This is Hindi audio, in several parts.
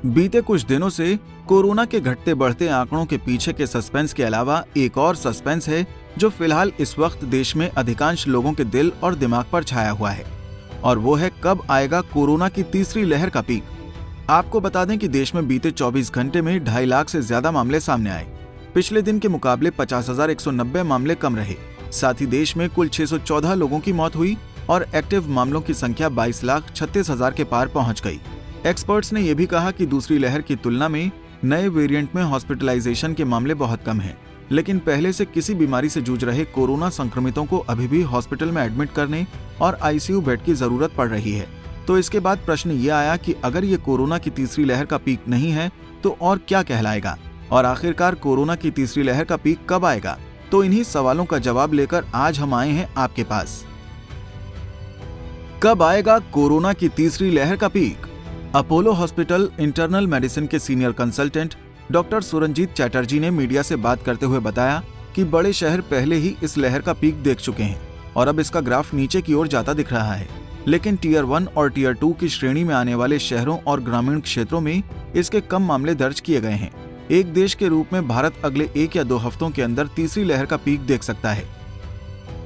बीते कुछ दिनों से कोरोना के घटते बढ़ते आंकड़ों के पीछे के सस्पेंस के अलावा एक और सस्पेंस है जो फिलहाल इस वक्त देश में अधिकांश लोगों के दिल और दिमाग पर छाया हुआ है, और वो है कब आएगा कोरोना की तीसरी लहर का पीक। आपको बता दें कि देश में बीते 24 घंटे में 2.5 लाख से ज्यादा मामले सामने आए। पिछले दिन के मुकाबले 50,190 मामले कम रहे। साथ ही देश में कुल 614 लोगों की मौत हुई और एक्टिव मामलों की संख्या 22,36,000 के पार पहुंच गई। एक्सपर्ट्स ने यह भी कहा कि दूसरी लहर की तुलना में नए वेरिएंट में हॉस्पिटलाइजेशन के मामले बहुत कम हैं, लेकिन पहले से किसी बीमारी से जूझ रहे कोरोना संक्रमितों को अभी भी हॉस्पिटल में एडमिट करने और आईसीयू बेड की जरूरत पड़ रही है। तो इसके बाद प्रश्न ये आया कि अगर ये कोरोना की तीसरी लहर का पीक नहीं है तो और क्या कहलाएगा, और आखिरकार कोरोना की तीसरी लहर का पीक कब आएगा। तो इन्हीं सवालों का जवाब लेकर आज हम आए हैं आपके पास। कब आएगा कोरोना की तीसरी लहर का peak? Apollo hospital internal medicine के senior consultant doctor Suranjit Chatterjee ने मीडिया से बात करते हुए बताया कि बड़े शहर पहले ही इस लहर का पीक देख चुके हैं और अब इसका ग्राफ नीचे की ओर जाता दिख रहा है, लेकिन टियर 1 और टियर 2 की श्रेणी में आने वाले शहरों और ग्रामीण क्षेत्रों में इसके कम मामले दर्ज किए गए हैं। एक देश के रूप में भारत अगले 1 या 2 हफ्तों के अंदर तीसरी लहर का पीक देख सकता है।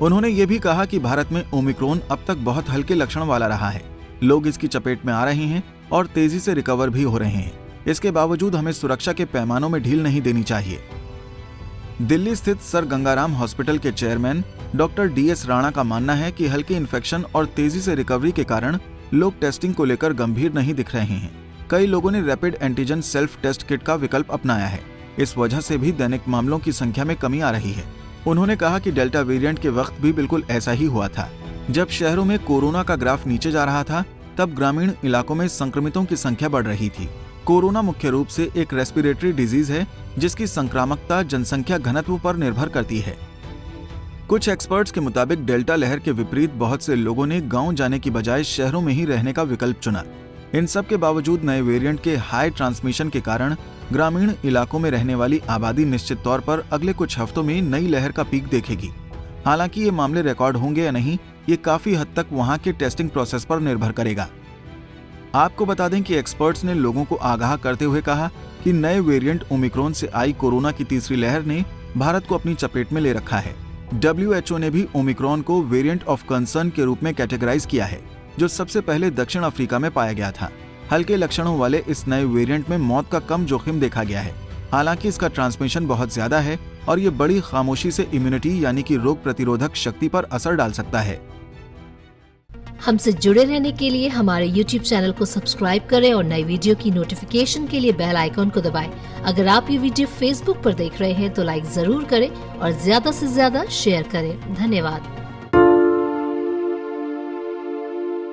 उन्होंने ये भी कहा कि भारत में ओमिक्रॉन अब तक बहुत हल्के लक्षण वाला रहा है, लोग इसकी चपेट में आ रहे हैं और तेजी से रिकवर भी हो रहे हैं। इसके बावजूद हमें सुरक्षा के पैमानों में ढील नहीं देनी चाहिए। दिल्ली स्थित सर गंगाराम हॉस्पिटल के चेयरमैन डॉक्टर DS राणा का मानना है कि हल्के इन्फेक्शन और तेजी से रिकवरी के कारण लोग टेस्टिंग को लेकर गंभीर नहीं दिख रहे हैं। कई लोगों ने rapid antigen self test kit का विकल्प अपनाया है। इस वजह से भी दैनिक मामलों की संख्या में कमी आ रही है। उन्होंने कहा कि डेल्टा वेरिएंट के वक्त भी बिल्कुल ऐसा ही हुआ था। जब शहरों में कोरोना का ग्राफ नीचे जा रहा था, तब ग्रामीण इलाकों में संक्रमितों की संख्या बढ़ रही थी। कोरोना मुख्य रूप से एक रेस्पिरेटरी डिजीज है जिसकी संक्रामकता जनसंख्या घनत्व पर निर्भर करती है। कुछ एक्सपर्ट्स के मुताबिक डेल्टा लहर के विपरीत बहुत से लोगों ने गांव जाने की बजाय शहरों में ही रहने का विकल्प चुना। इन सब के बावजूद नए वेरिएंट के हाई ट्रांसमिशन के कारण ग्रामीण इलाकों में रहने वाली आबादी निश्चित तौर पर अगले कुछ हफ्तों में नई लहर का पीक देखेगी। हालांकि ये मामले रिकॉर्ड होंगे या नहीं, ये काफी हद तक वहां के टेस्टिंग प्रोसेस पर निर्भर करेगा। आपको बता दें कि एक्सपर्ट्स ने लोगों को आगाह करते हुए कहा कि नए वेरिएंट ओमिक्रॉन से आई कोरोना की तीसरी लहर ने भारत को अपनी चपेट में ले रखा है। WHO ने भी ओमिक्रॉन को वेरिएंट ऑफ कंसर्न के रूप में कैटेगराइज किया है, जो सबसे पहले दक्षिण अफ्रीका में पाया गया था। हल्के लक्षणों वाले इस नए वेरिएंट में मौत का कम जोखिम देखा गया है। हालांकि इसका ट्रांसमिशन बहुत ज्यादा है और ये बड़ी खामोशी से इम्यूनिटी यानी कि रोग प्रतिरोधक शक्ति पर असर डाल सकता है। हमसे जुड़े रहने के लिए हमारे YouTube चैनल को सब्सक्राइब करें और नई वीडियो की नोटिफिकेशन के लिए बेल आइकॉन को दबाएं। अगर आप ये वीडियो Facebook पर देख रहे हैं तो लाइक जरूर करें और ज्यादा से ज्यादा शेयर करें। धन्यवाद।